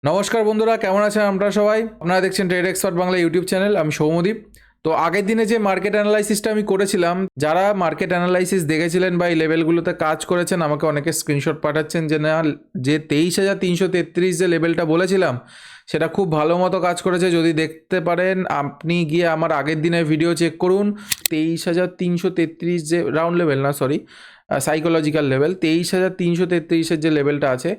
নমস্কার বন্ধুরা, কেমন আছেন আপনারা সবাই? আপনারা দেখছেন trade expert Bangla YouTube channel. আমি সৌমদীপ। তো আগের দিনে যে মার্কেট অ্যানালাইসিসটা আমি করেছিলাম, যারা মার্কেট অ্যানালাইসিস দেখেছিলেন বা এই লেভেলগুলোতে কাজ করেছেন, আমাকে অনেকে স্ক্রিনশট পাঠাচ্ছেন যে না, যে 23,333 যে লেভেলটা বলেছিলাম সেটা খুব ভালো মতো কাজ করেছে। যদি দেখতে পারেন আপনি গিয়ে আমার আগের দিনের ভিডিও চেক করুন। 23,333 যে রাউন্ড লেভেল, না সরি, সাইকোলজিক্যাল লেভেল 23,333-এর যে লেভেলটা আছে,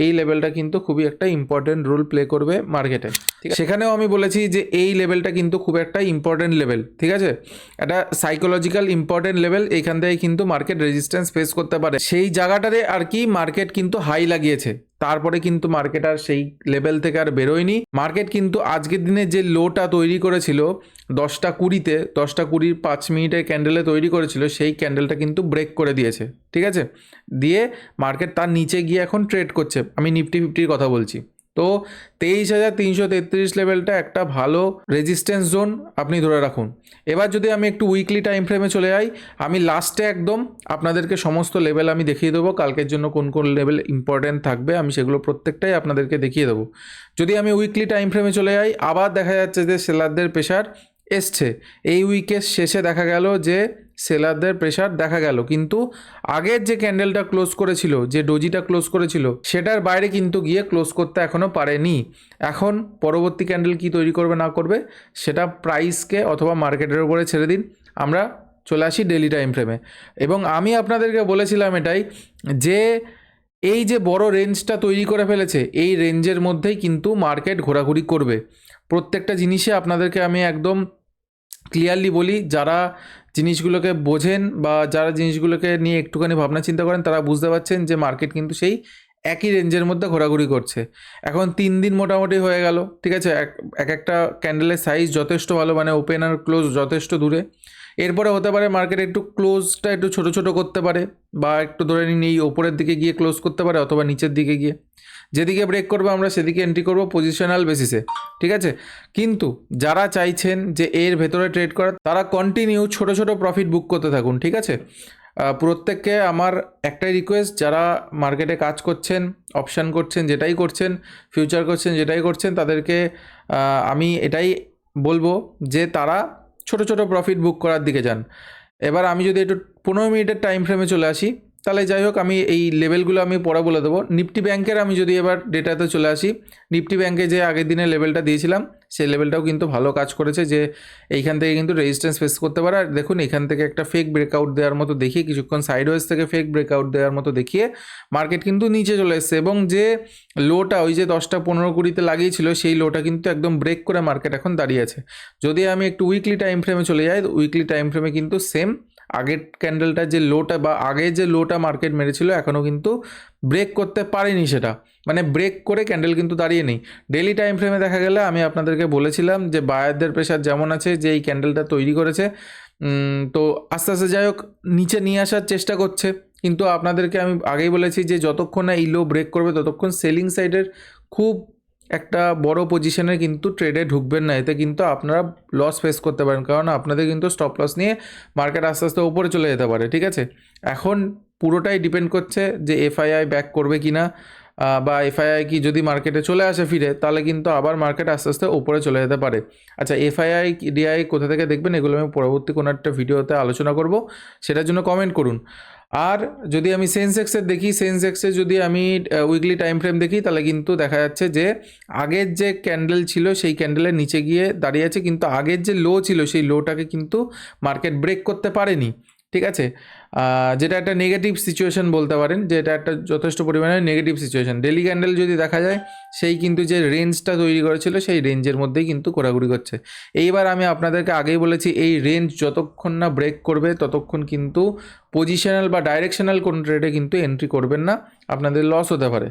এই লেভেলটা কিন্তু খুবই একটা ইম্পর্টেন্ট রোল প্লে করবে মার্কেটে। ঠিক আছে, সেখানেও আমি বলেছি যে এই লেভেলটা কিন্তু খুব একটা ইম্পর্টেন্ট লেভেল। ঠিক আছে, একটা সাইকোলজিক্যাল ইম্পর্টেন্ট লেভেল। এইখান থেকে কিন্তু মার্কেট রেজিস্ট্যান্স ফেস করতে পারে। সেই জায়গাটাতে আর কি মার্কেট কিন্তু হাই লাগিয়েছে, তারপরে কিন্তু মার্কেট আর সেই লেভেল থেকে আর বেরোয়নি। মার্কেট কিন্তু আজকের দিনে যে লোটা তৈরি করেছিল 10:20-তে, 10:20 5 মিনিটের ক্যান্ডেলে তৈরি করেছিল, সেই ক্যান্ডেলটা কিন্তু ব্রেক করে দিয়েছে। ঠিক আছে, দিয়ে মার্কেট তার নিচে গিয়ে এখন ট্রেড করছে। আমি নিফটি ফিফটির কথা বলছি। তো 23,333 লেভেলটা একটা ভালো রেজিস্ট্যান্স জোন, আপনি ধরে রাখুন। এবার যদি আমি একটু উইকলি টাইম ফ্রেমে চলে যাই, আমি লাস্টে একদম আপনাদেরকে সমস্ত লেভেল আমি দেখিয়ে দেবো, কালকের জন্য কোন কোন লেভেল ইম্পর্টেন্ট থাকবে আমি সেগুলো প্রত্যেকটাই আপনাদেরকে দেখিয়ে দেবো। যদি আমি উইকলি টাইম ফ্রেমে চলে যাই, আবার দেখা যাচ্ছে যে সেলারদের প্রেশার এসছে। এই উইকের শেষে দেখা গেল যে সেলারদের প্রেশার দেখা গেল, কিন্তু আগের যে ক্যান্ডেলটা ক্লোজ করেছিল, যে ডোজিটা ক্লোজ করেছিল, সেটার বাইরে কিন্তু গিয়ে ক্লোজ করতে এখনও পারেনি। এখন পরবর্তী ক্যান্ডেল কি তৈরি করবে না করবে সেটা প্রাইসকে অথবা মার্কেটের উপরে ছেড়ে দিন। আমরা চলে আসি ডেলি টাইম ফ্রেমে। এবং আমি আপনাদেরকে বলেছিলাম এটাই, যে এই যে বড় রেঞ্জটা তৈরি করে ফেলেছে, এই রেঞ্জের মধ্যেই কিন্তু মার্কেট ঘোরাঘুরি করবে। প্রত্যেকটা জিনিসে আপনাদেরকে আমি একদম ক্লিয়ারলি বলি, যারা জিনিসগুলোকে বোঝেন বা যারা জিনিসগুলোকে নিয়ে একটুখানি ভাবনা চিন্তা করেন, তারা বুঝতে পারছেন যে মার্কেট কিন্তু সেই একই রেঞ্জের মধ্যে ঘোরাঘুরি করছে। এখন 3 দিন মোটামুটি হয়ে গেল। ঠিক আছে, এক একটা ক্যান্ডেলের সাইজ যথেষ্ট ভালো, মানে ওপেন আর ক্লোজ যথেষ্ট দূরে। এরপরে হতে পারে মার্কেট একটু ক্লোজটা একটু ছোটো ছোটো করতে পারে, বা একটু ধরে নিন এই ওপরের দিকে গিয়ে ক্লোজ করতে পারে, অথবা নিচের দিকে গিয়ে। যেদিকে ব্রেক করবে আমরা সেদিকে এন্ট্রি করব পজিশনাল বেসিসে। ঠিক আছে, কিন্তু যারা চাইছেন যে এর ভেতরে ট্রেড করার, তারা কন্টিনিউ ছোট ছোট প্রফিট বুক করতে থাকুন। ঠিক আছে, প্রত্যেককে আমার একটাই রিকোয়েস্ট, যারা মার্কেটে কাজ করছেন, অপশান করছেন, যেটাই করছেন, ফিউচার করছেন, যেটাই করছেন, তাদেরকে আমি এটাই বলবো যে তারা ছোট ছোট প্রফিট বুক করার দিকে যান। এবার আমি যদি একটু 15 মিনিটের টাইম ফ্রেমে চলে আসি, তাহলে যাই হোক, আমি এই লেভেলগুলো আমি পরে বলে দেবো। নিফটি ব্যাংকের আমি যদি এবার ডেটাতে চলে আসি, নিফটি ব্যাংকে যে আগের দিনের লেভেলটা দিয়েছিলাম, সেই লেভেলটাও কিন্তু ভালো কাজ করেছে, যে এইখান থেকে কিন্তু রেজিস্ট্যান্স ফেস করতে পারে। আর দেখুন, এখান থেকে একটা ফেক ব্রেকআউট দেওয়ার মতো দেখিয়ে, কিছুক্ষণ সাইডওয়েজ থেকে ফেক ব্রেকআউট দেওয়ার মতো দেখিয়ে মার্কেট কিন্তু নিচে চলে এসছে। এবং যে লোটা ওই যে 10:15-20-তে লাগিয়েছিল, সেই লোটা কিন্তু একদম ব্রেক করে মার্কেট এখন দাঁড়িয়ে আছে। যদি আমি একটু উইকলি টাইম ফ্রেমে চলে যাই, উইকলি টাইম ফ্রেমে কিন্তু সেম আগের ক্যান্ডেলটা যে লোটা বা আগে যে লোটা মার্কেট মেরেছিল, এখনও কিন্তু ব্রেক করতে পারেনি। সেটা মানে ব্রেক করে ক্যান্ডেল কিন্তু দাঁড়িয়ে নেই। ডেলি টাইম ফ্রেমে দেখা গেলে আমি আপনাদেরকে বলেছিলাম যে বায়ারদের প্রেশার যেমন আছে, যে এই ক্যান্ডেলটা তৈরি করেছে, তো আস্তে আস্তে যাই হোক নিচে নিয়ে আসার চেষ্টা করছে। কিন্তু আপনাদেরকে আমি আগেই বলেছি যে যতক্ষণ না এই লো ব্রেক করবে, ততক্ষণ সেলিং সাইডের খুব একটা বড় পজিশনে কিন্তু ট্রেডে ঢুকবেন না। এতে কিন্তু আপনারা লস ফেস করতে পারেন, কারণ আপনাদের কিন্তু স্টপ লস নিয়ে মার্কেট আস্তে আস্তে উপরে চলে যেতে পারে। ঠিক আছে, এখন পুরোটাই ডিপেন্ড করছে যে এফআইআই ব্যাক করবে কি না, বা এফআইআই কি যদি মার্কেটে চলে আসে ফিরে, তাহলে কিন্তু আবার মার্কেট আস্তে আস্তে উপরে চলে যেতে পারে। আচ্ছা, এফআইআই ডিআই কোথা থেকে দেখবেন, এগুলো আমি পরবর্তী কোনো একটা ভিডিওতে আলোচনা করব, সেটার জন্য কমেন্ট করুন। আর যদি আমি সেন্সেক্সের দেখি, সেন্সেক্সে যদি আমি উইকলি টাইম ফ্রেম দেখি, তাহলে কিন্তু দেখা যাচ্ছে যে আগের যে ক্যান্ডেল ছিল সেই ক্যান্ডেলের নিচে গিয়ে দাঁড়িয়ে আছে, কিন্তু আগের যে লো ছিল সেই লোটাকে কিন্তু মার্কেট ব্রেক করতে পারেনি। ঠিক আছে, যেটা একটা নেগেটিভ সিচুয়েশন বলতে পারেন, যে এটা একটা যথেষ্ট পরিমাণে নেগেটিভ সিচুয়েশন। ডেলি ক্যান্ডেল যদি দেখা যায়, সেই কিন্তু যে রেঞ্জটা তৈরি করেছিল, সেই রেঞ্জের মধ্যেই কিন্তু ঘোরাঘুরি করছে। এইবার আমি আপনাদেরকে আগেই বলেছি, এই রেঞ্জ যতক্ষণ না ব্রেক করবে, ততক্ষণ কিন্তু পজিশনাল বা ডাইরেকশনাল কোনো ট্রেডে কিন্তু এন্ট্রি করবেন না, আপনাদের লস হতে পারে।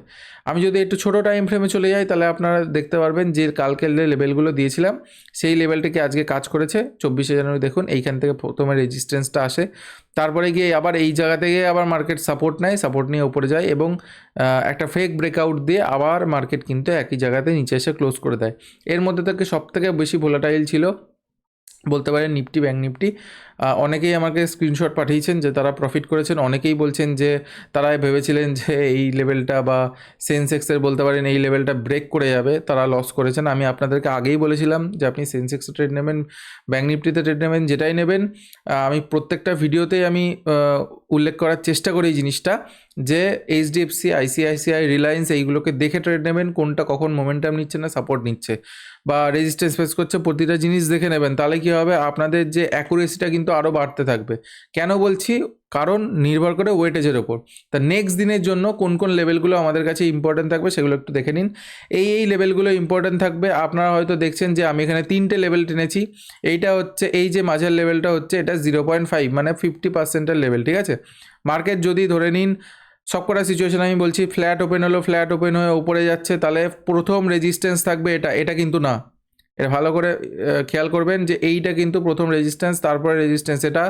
আমি যদি একটু ছোটো টাইম ফ্রেমে চলে যাই, তাহলে আপনারা দেখতে পারবেন যে কালকের যে লেভেলগুলো দিয়েছিলাম, সেই লেভেলটিকে আজকে কাজ করেছে। 24শে জানুয়ারি দেখুন, এইখান থেকে প্রথমে রেজিস্ট্যান্সটা আসে, তারপরে গিয়ে আবার এই জায়গা থেকে আবার মার্কেট সাপোর্ট নেয়, সাপোর্ট নিয়ে উপরে যায়, এবং একটা ফেক ব্রেকআউট দিয়ে আবার মার্কেট কিন্তু একই জায়গাতে নিচে এসে ক্লোজ করে দেয়। এর মধ্যে থেকে সবথেকে বেশি ভোলাটাইল ছিল বলতে পারেন নিফটি, ব্যাঙ্ক নিফটি। অনেকেই আমাকে স্ক্রিনশট পাঠিয়েছেন যে তারা প্রফিট করেছেন, অনেকেই বলছেন যে তারা ভেবেছিলেন যে এই লেভেলটা বা সেন্সেক্সের বলতে পারেন এই লেভেলটা ব্রেক করে যাবে, তারা লস করেছেন। আমি আপনাদেরকে আগেই বলেছিলাম যে আপনি সেন্সেক্সে ট্রেড নেবেন, ব্যাঙ্ক নিফটিতে ট্রেড নেবেন, যেটাই নেবেন আমি প্রত্যেকটা ভিডিওতেই আমি উল্লেখ করার চেষ্টা করি এই জিনিসটা যে এইচডিএফসি, আইসিআইসিআই, রিলায়েন্স এইগুলোকে দেখে ট্রেড নেবেন, কোনটা কখন মোমেন্টাম নিচ্ছে না সাপোর্ট নিচ্ছে বা রেজিস্ট্যান্স ফেস করছে, প্রতিটা জিনিস দেখে নেবেন। তাহলে কী হবে, আপনাদের যে অ্যাকুরেসিটা কিন্তু আরও বাড়তে থাকবে। কেন বলছি, কারণ নির্ভর করে ওয়েটেজের ওপর। তা নেক্সট দিনের জন্য কোন কোন লেভেলগুলো আমাদের কাছে ইম্পর্টেন্ট থাকবে সেগুলো একটু দেখে নিন। এই লেভেলগুলো ইম্পর্টেন্ট থাকবে। আপনারা হয়তো দেখছেন যে আমি এখানে 3টে লেভেল টেনেছি। এইটা হচ্ছে এই যে মাঝের লেভেলটা হচ্ছে এটা 0.5 মানে 50%-এর লেভেল, ঠিক আছে। মার্কেট যদি ধরে নিন সবকটা সিচুয়েশন আমি বলছি, ফ্ল্যাট ওপেন হলো, ফ্ল্যাট ওপেন হয়ে উপরে যাচ্ছে, তাহলে প্রথম রেজিস্ট্যান্স থাকবে এটা কিন্তু না। এটা ভালো করে খেয়াল করবেন যে এইটা কিন্তু প্রথম রেজিস্ট্যান্স, তারপরে রেজিস্ট্যান্স এটা,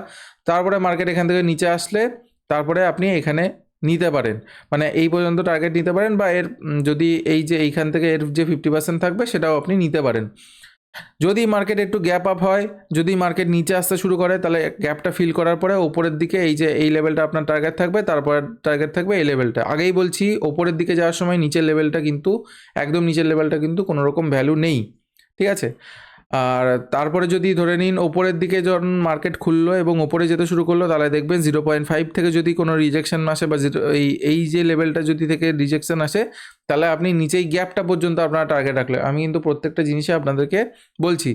তারপরে মার্কেট এখান থেকে নিচে আসলে তারপরে আপনি এখানে নিতে পারেন, মানে এই পর্যন্ত টার্গেট নিতে পারেন, বা এর যদি এই যে এইখান থেকে এর যে 50% থাকবে সেটাও আপনি নিতে পারেন। যদি মার্কেট একটু গ্যাপ আপ হয়, যদি মার্কেট নিচে আসতে শুরু করে, তাহলে গ্যাপটা ফিল করার পরে ওপরের দিকে এই যে এই লেভেলটা আপনার টার্গেট থাকবে, তারপর টার্গেট থাকবে এই লেভেলটা। আগেই বলছি ওপরের দিকে যাওয়ার সময় নিচের লেভেলটা কিন্তু একদম নিচের লেভেলটা কিন্তু কোনো রকম ভ্যালু নেই, ঠিক আছে। আর তারপরে যদি ধরে নিন ওপরের দিকে যখন মার্কেট খুললো এবং ওপরে যেতে শুরু করলো, তাহলে দেখবেন 0.5 থেকে যদি কোনো রিজেকশন আসে বা এই যে লেভেলটা যদি থেকে রিজেকশন আসে, তাহলে আপনি নিচেই গ্যাপটা পর্যন্ত আপনারা টার্গেট রাখলে, আমি কিন্তু প্রত্যেকটা জিনিসে আপনাদেরকে বলছি।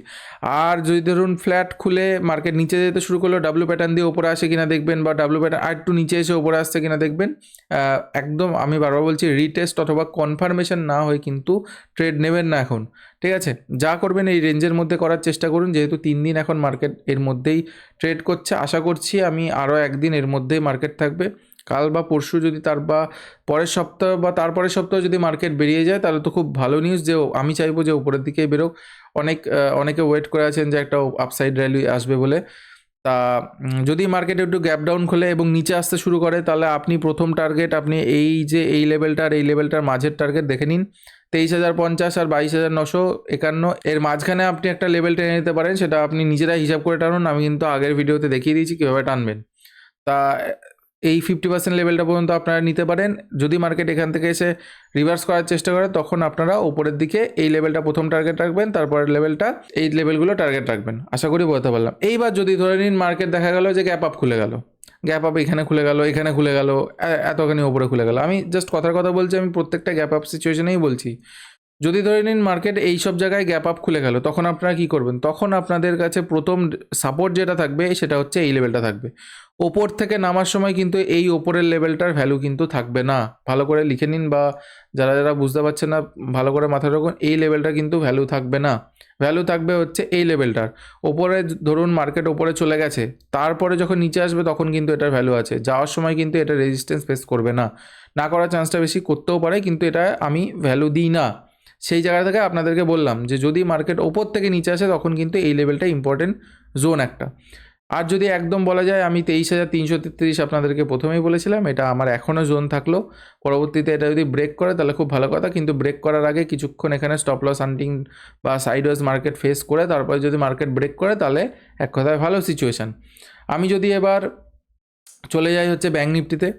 আর যদি ধরুন ফ্ল্যাট খুলে মার্কেট নিচে যেতে শুরু করলো, ডাব্লু প্যাটার্ন দিয়ে ওপরে আসে কিনা দেখবেন, বা ডাব্লু প্যাটার্ন আর একটু নিচে এসে ওপরে আসছে কিনা দেখবেন। একদম আমি বারবার বলছি, রিটেস্ট অথবা কনফার্মেশন না হয় কিন্তু ট্রেড নেবেন না এখন, ঠিক আছে। যা করবেন এই রেঞ্জের মধ্যে করার চেষ্টা করুন, যেহেতু 3 দিন এখন মার্কেট এর মধ্যেই ট্রেড করছে। আশা করছি আমি আরও একদিন এর মধ্যেই মার্কেট থাকবে, কাল বা পরশু যদি তার বা পরের সপ্তাহ বা তারপরের সপ্তাহ যদি মার্কেট বেরিয়ে যায় তাহলে তো খুব ভালো নিউজ, যে আমি চাইবো যে উপরের দিকেই বেরোক। অনেকে ওয়েট করে আছেন যে একটা আপসাইড র্যালি আসবে বলে। তা যদি মার্কেটে একটু গ্যাপ ডাউন খোলে এবং নিচে আসতে শুরু করে, তাহলে আপনি প্রথম টার্গেট আপনি এই যে এই লেভেলটার এই লেভেলটার মাঝের টার্গেট দেখে নিন, 23,050 আর 22,951 এর মাঝখানে আপনি একটা লেভেল টেনে নিতে পারেন। সেটা আপনি নিজেরা হিসাব করে টানুন, আমি কিন্তু আগের ভিডিওতে দেখিয়ে দিয়েছি কীভাবে টানবেন। তা এই 50% লেভেলটা পর্যন্ত আপনারা নিতে পারেন। যদি মার্কেট এখান থেকে এসে রিভার্স করার চেষ্টা করে, তখন আপনারা উপরের দিকে এই লেভেলটা প্রথম টার্গেট রাখবেন, তারপরের লেভেলটা এই লেভেলগুলো টার্গেট রাখবেন। আশা করি বলতে পারলাম। এইবার যদি ধরে নিন মার্কেট দেখা গেল যে গ্যাপ আপ খুলে গেল, গ্যাপ আপ এখানে খুলে গেল, এখানে খুলে গেল, এতখানি উপরে খুলে গেল, আমি জাস্ট কথার কথা বলছি, আমি প্রত্যেকটা গ্যাপ আপ সিচুয়েশনেই বলছি। যদি ধরে নিন মার্কেট এই সব জায়গায় গ্যাপ আপ খুলে গেল, তখন আপনারা কী করবেন? তখন আপনাদের কাছে প্রথম সাপোর্ট যেটা থাকবে সেটা হচ্ছে এই লেভেলটা থাকবে। ওপর থেকে নামার সময় কিন্তু এই ওপরের লেভেলটার ভ্যালু কিন্তু থাকবে না। ভালো করে লিখে নিন, বা যারা যারা বুঝতে পারছেন না ভালো করে মাথায় রাখুন, এই লেভেলটা কিন্তু ভ্যালু থাকবে না। ভ্যালু থাকবে হচ্ছে এই লেভেলটার ওপরে। ধরুন মার্কেট ওপরে চলে গেছে, তারপরে যখন নিচে আসবে তখন কিন্তু এটার ভ্যালু আছে। যাওয়ার সময় কিন্তু এটা রেজিস্ট্যান্স ফেস করবে না, না করার চান্সটা বেশি, করতেও পারে, কিন্তু এটা আমি ভ্যালু দিই না। সেই জায়গা থেকে আপনাদেরকে বললাম যে যদি মার্কেট ওপর থেকে নিচে আসে তখন কিন্তু এই লেভেলটা ইম্পর্টেন্ট জোন একটা। আর যদি একদম বলা যায়, আমি 23,333 আপনাদেরকে প্রথমেই বলেছিলাম, এটা আমার এখনও জোন থাকলো। পরবর্তীতে এটা যদি ব্রেক করে তাহলে খুব ভালো কথা, কিন্তু ব্রেক করার আগে কিছুক্ষণ এখানে স্টপ লস হান্টিং বা সাইডওয়েজ মার্কেট ফেস করে তারপরে যদি মার্কেট ব্রেক করে, তাহলে এক কথায় ভালো সিচুয়েশান। আমি যদি এবার চলে যাই হচ্ছে ব্যাঙ্ক নিফটিতে,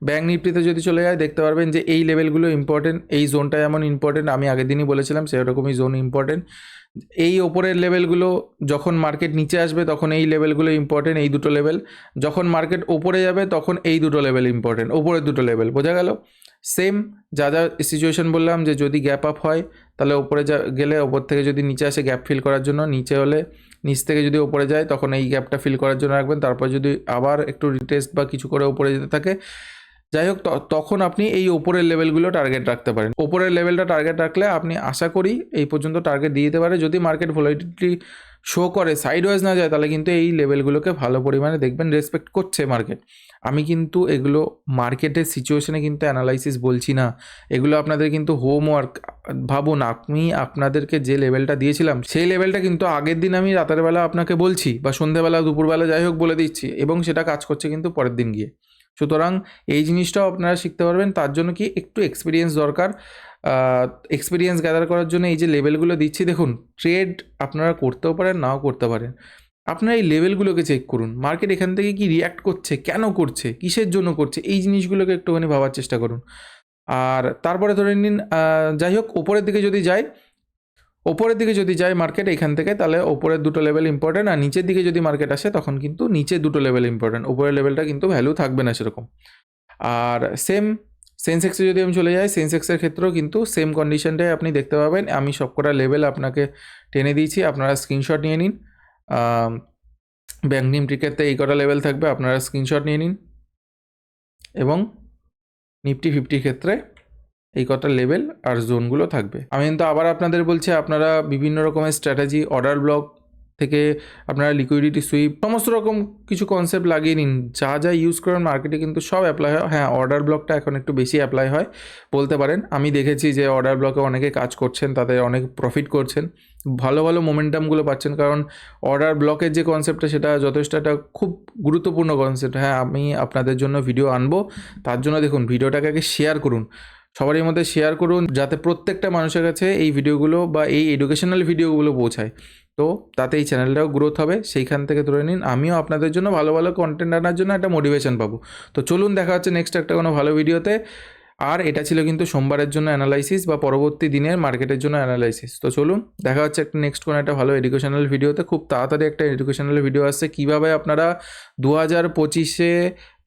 ব্যাঙ্ক নিফটিতে যদি চলে যায় দেখতে পারবেন যে এই লেভেলগুলো ইম্পর্টেন্ট, এই জোনটা যেমন ইম্পর্টেন্ট, আমি আগের দিনই বলেছিলাম সেরকমই জোন ইম্পর্টেন্ট। এই ওপরের লেভেলগুলো যখন মার্কেট নিচে আসবে তখন এই লেভেলগুলো ইম্পর্টেন্ট, এই দুটো লেভেল। যখন মার্কেট ওপরে যাবে তখন এই দুটো লেভেল ইম্পর্টেন্ট, ওপরের দুটো লেভেল। বোঝা গেল? সেম যা যা সিচুয়েশন বললাম, যে যদি গ্যাপ আপ হয় তাহলে ওপরে গেলে, ওপর থেকে যদি নিচে আসে গ্যাপ ফিল করার জন্য, নিচে হলে নিচ থেকে যদি ওপরে যায় তখন এই গ্যাপটা ফিল করার জন্য রাখবেন। তারপর যদি আবার একটু রিটেস্ট বা কিছু করে ওপরে যেতে থাকে, যাই হোক, তখন আপনি এই ওপরের লেভেলগুলো টার্গেট রাখতে পারেন। ওপরের লেভেলটা টার্গেট রাখলে আপনি আশা করি এই পর্যন্ত টার্গেট দিয়ে দিতে পারে। যদি মার্কেট ভলাটিলিটি শো করে, সাইডওয়েজ না যায়, তাহলে কিন্তু এই লেভেলগুলোকে ভালো পরিমাণে দেখবেন রেসপেক্ট করছে মার্কেট। আমি কিন্তু এগুলো মার্কেটের সিচুয়েশনে কিন্তু অ্যানালাইসিস বলছি না, এগুলো আপনাদের কিন্তু হোমওয়ার্ক। ভাবুন, আমি আপনাদেরকে যে লেভেলটা দিয়েছিলাম সেই লেভেলটা কিন্তু আগের দিন আমি রাতের বেলা আপনাকে বলছি, বা সন্ধ্যেবেলা দুপুরবেলা যাই হোক বলে দিচ্ছি, এবং সেটা কাজ করছে কিন্তু পরের দিন গিয়ে। সুতরাং এই জিনিসটাও আপনারা শিখতে পারবেন। তার জন্য কি একটু এক্সপিরিয়েন্স দরকার। এক্সপিরিয়েন্স গ্যাদার করার জন্য এই যে লেভেলগুলো দিচ্ছি, দেখুন ট্রেড আপনারা করতেও পারেন, নাও করতে পারেন। আপনারা এই লেভেলগুলোকে চেক করুন, মার্কেট এখান থেকে কি রিয়্যাক্ট করছে, কেন করছে, কিসের জন্য করছে, এই জিনিসগুলোকে একটুখানি ভাবার চেষ্টা করুন। আর তারপরে ধরে নিন যাই হোক ওপরের দিকে যদি যায় মার্কেট এখান থেকে, তাহলে ওপরের দুটো লেভেল ইম্পর্টেন্ট, আর নিচের দিকে যদি মার্কেট আসে তখন কিন্তু নিচের দুটো লেভেল ইম্পর্টেন্ট, ওপরের লেভেলটা কিন্তু ভ্যালু থাকবে না সেরকম। আর সেন্সেক্সে যদি আমি চলে যাই, সেন্সেক্সের ক্ষেত্রেও কিন্তু সেম কন্ডিশনটাই আপনি দেখতে পাবেন। আমি সবকটা লেভেল আপনাকে টেনে দিয়েছি, আপনারা স্ক্রিনশট নিয়ে নিন। ব্যাঙ্ক নিফটির ক্ষেত্রে এই কটা লেভেল থাকবে, আপনারা স্ক্রিনশট নিয়ে নিন। এবং নিফটি 50 ক্ষেত্রে এই কটা লেভেল আর জোনগুলো থাকবে। আমি কিন্তু আবার আপনাদের বলছি, আপনারা বিভিন্ন রকমের স্ট্র্যাটেজি, অর্ডার ব্লক থেকে আপনারা লিকুইডিটি সুইপ, সমস্ত রকম কিছু কনসেপ্ট লাগিয়ে নিন। যা যা ইউজ করেন মার্কেটে কিন্তু সব অ্যাপ্লাই হয়। হ্যাঁ, অর্ডার ব্লকটা এখন একটু বেশি অ্যাপ্লাই হয় বলতে পারেন। আমি দেখেছি যে অর্ডার ব্লকে অনেকে কাজ করছেন, তাদের অনেক প্রফিট করছেন, ভালো ভালো মোমেন্টামগুলো পাচ্ছেন, কারণ অর্ডার ব্লকের যে কনসেপ্টটা সেটা যথেষ্ট একটা খুব গুরুত্বপূর্ণ কনসেপ্ট। হ্যাঁ, আমি আপনাদের জন্য ভিডিও আনবো, তার জন্য দেখুন ভিডিওটাকে আগে শেয়ার করুন, সবারই মধ্যে শেয়ার করুন, যাতে প্রত্যেকটা মানুষের কাছে এই ভিডিওগুলো বা এই এডুকেশনাল ভিডিওগুলো পৌঁছায়। তো তাতে এই চ্যানেলটাও গ্রোথ হবে। সেইখান থেকে ধরে নিন আমিও আপনাদের জন্য ভালো ভালো কন্টেন্ট আনার জন্য একটা মোটিভেশন পাবো। তো চলুন, দেখা হচ্ছে নেক্সট একটা কোনো ভালো ভিডিওতে। আর এটা ছিল কিন্তু সোমবারের জন্য অ্যানালাইসিস বা পরবর্তী দিনের মার্কেটের জন্য অ্যানালাইসিস। তো চলুন, দেখা হচ্ছে একটা নেক্সট কোনো একটা ভালো এডুকেশনাল ভিডিওতে। খুব তাড়াতাড়ি একটা এডুকেশনাল ভিডিও আসছে, কীভাবে আপনারা 2025-এ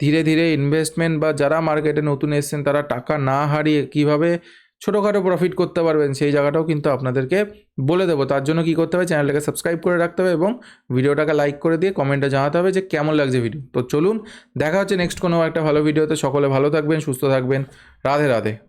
ধীরে ধীরে ইনভেস্টমেন্ট বা যারা মার্কেটে নতুন এসেছেন তারা টাকা না হারিয়ে কীভাবে ছোটোখাটো প্রফিট করতে পারবেন, সেই জায়গাটাও কিন্তু আপনাদেরকে বলে দেবো। তার জন্য কী করতে হবে, চ্যানেলটাকে সাবস্ক্রাইব করে রাখতে হবে এবং ভিডিওটাকে লাইক করে দিয়ে কমেন্টে জানাতে হবে যে কেমন লাগছে ভিডিও। তো চলুন, দেখা হচ্ছে নেক্সট কোনো একটা ভালো ভিডিওতে। সকলে ভালো থাকবেন, সুস্থ থাকবেন। রাধে রাধে।